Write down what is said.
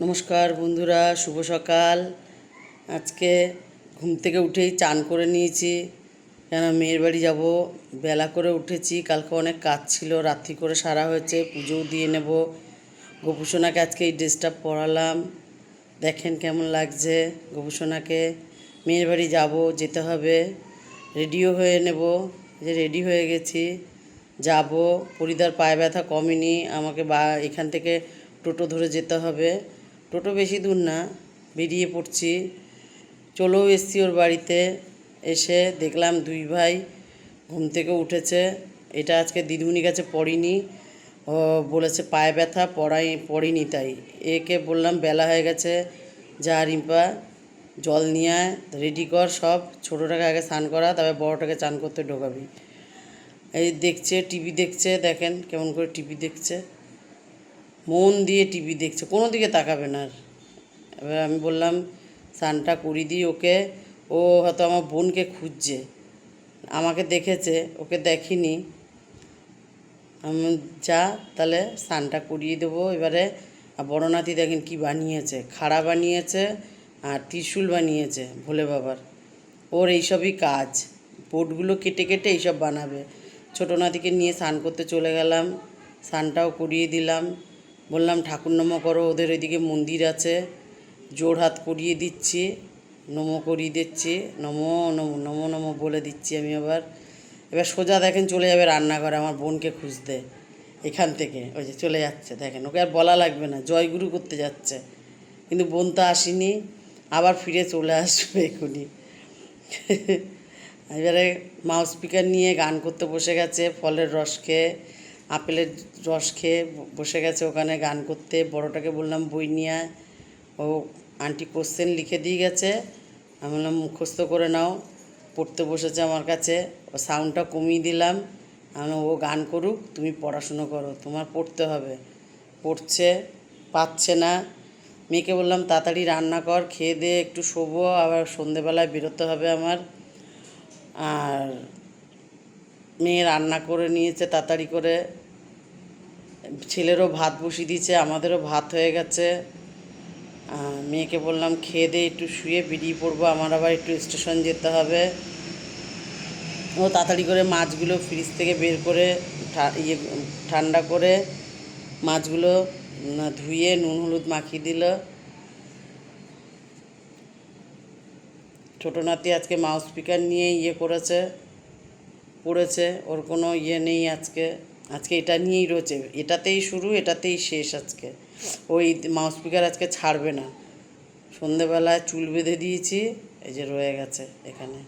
নমস্কার বন্ধুরা, শুভ সকাল। আজকে ঘুম থেকে উঠেই চান করে নিয়েছি, কেন মেয়ের বাড়ি যাব। বেলা করে উঠেছি, কালকে অনেক কাজ ছিল, রাত্রি করে সারা হয়েছে, পুজোও দিয়ে নেব। গোপুসোনাকে আজকে এই ড্রেসটা পরালাম, দেখেন কেমন লাগছে গোপুসোনাকে। মেয়ের বাড়ি যাব, যেতে হবে, রেডিও হয়ে নেব। যে রেডি হয়ে গেছি, যাব। পরিদার পায়ে ব্যথা কমেনি, আমাকে এখান থেকে টোটো ধরে যেতে হবে। টোটো বেশি দূর না, বেরিয়ে পড়ছি। চলেও এসছি ওর বাড়িতে। এসে দেখলাম দুই ভাই ঘুম থেকে উঠেছে। এটা আজকে দিদিমণির কাছে পড়িনি, ও বলেছে পায়ে ব্যথা, পড়িনি। তাই একে বললাম বেলা হয়ে গেছে, যা রিম্পা জল নিয়ে আয়, রেডি কর সব। ছোটোটাকে আগে স্নান করা, তারপরে বড়োটাকে চান করতে ঢোকাবি। এই দেখছে, টিভি দেখছে, দেখেন কেমন করে টিভি দেখছে, মন দিয়ে টিভি দেখছে, কোনো দিকে তাকাবে না। এবার আমি বললাম স্নানটা করিয়ে দিই ওকে। ও হয়তো আমার বোনকে খুঁজছে, আমাকে দেখেছে, ওকে দেখিনি। আমি যা তাহলে স্নানটা করিয়ে দেবো এবারে। আর বড় নাতি দেখেন কি বানিয়েছে, খাড়া বানিয়েছে আর ত্রিশূল বানিয়েছে ভোলে বাবার। ওর এইসবই কাজ, বোর্ডগুলো কেটে কেটে এইসব বানাবে। ছোটো নাতিকে নিয়ে স্নান করতে চলে গেলাম, স্নানটাও করিয়ে দিলাম। বললাম ঠাকুর নমো করো, ওদের ওইদিকে মন্দির আছে, জোড় হাত করিয়ে দিচ্ছি, নমো করিয়ে দিচ্ছি, নমো নমো নমো নমো বলে দিচ্ছি আমি। এবার সোজা দেখেন চলে যাবে রান্নাঘরে আমার বোনকে খুঁজতে। এখান থেকে ওই যে চলে যাচ্ছে, দেখেন ওকে আর বলা লাগবে না, জয়গুরু করতে যাচ্ছে। কিন্তু বোন তো আসেনি, আবার ফিরে চলে আসবে এখনই। এবারে মাউস স্পিকার নিয়ে গান করতে বসে গেছে, ফলের রস খেয়ে, আপেলের রস খেয়ে বসে গেছে ওখানে গান করতে। বড়োটাকে বললাম বই নিয়ে আয়, ও আন্টি কোশ্চেন লিখে দিয়ে গেছে। আমি বললাম মুখস্থ করে নাও, পড়তে বসেছে আমার কাছে। ও সাউন্ডটা কমিয়ে দিলাম, আমি ও গান করুক, তুমি পড়াশুনো করো, তোমার পড়তে হবে। পড়ছে, পাচ্ছে না। মেয়েকে বললাম তাড়াতাড়ি রান্না কর, খেয়ে দিয়ে একটু শোবো, আবার সন্ধেবেলায় বেরোতে হবে আমার। আর মেয়ে রান্না করে নিয়েছে তাড়াতাড়ি করে, ছেলেরও ভাত বসিয়ে দিয়েছে, আমাদেরও ভাত হয়ে গেছে। মেয়েকে বললাম খেয়ে দিয়ে একটু শুয়ে বেরিয়ে পড়বো, আমার আবার একটু স্টেশন যেতে হবে। ও তাড়াতাড়ি করে মাছগুলো ফ্রিজ থেকে বের করে ঠান্ডা করে মাছগুলো ধুয়ে নুন হলুদ মাখিয়ে দিল। ছোটো নাতি আজকে মাউস স্পিকার নিয়ে করেছে, পড়েছে, ওর কোনো নেই আজকে। আজকে এটা নিয়েই রয়েছে, এটাতেই শুরু, এটাতেই শেষ আজকে। ওই মাউস স্পিকার আজকে ছাড়বে না। সন্ধেবেলায় চুল বেঁধে দিয়েছি, এই যে রয়ে গেছে এখানে।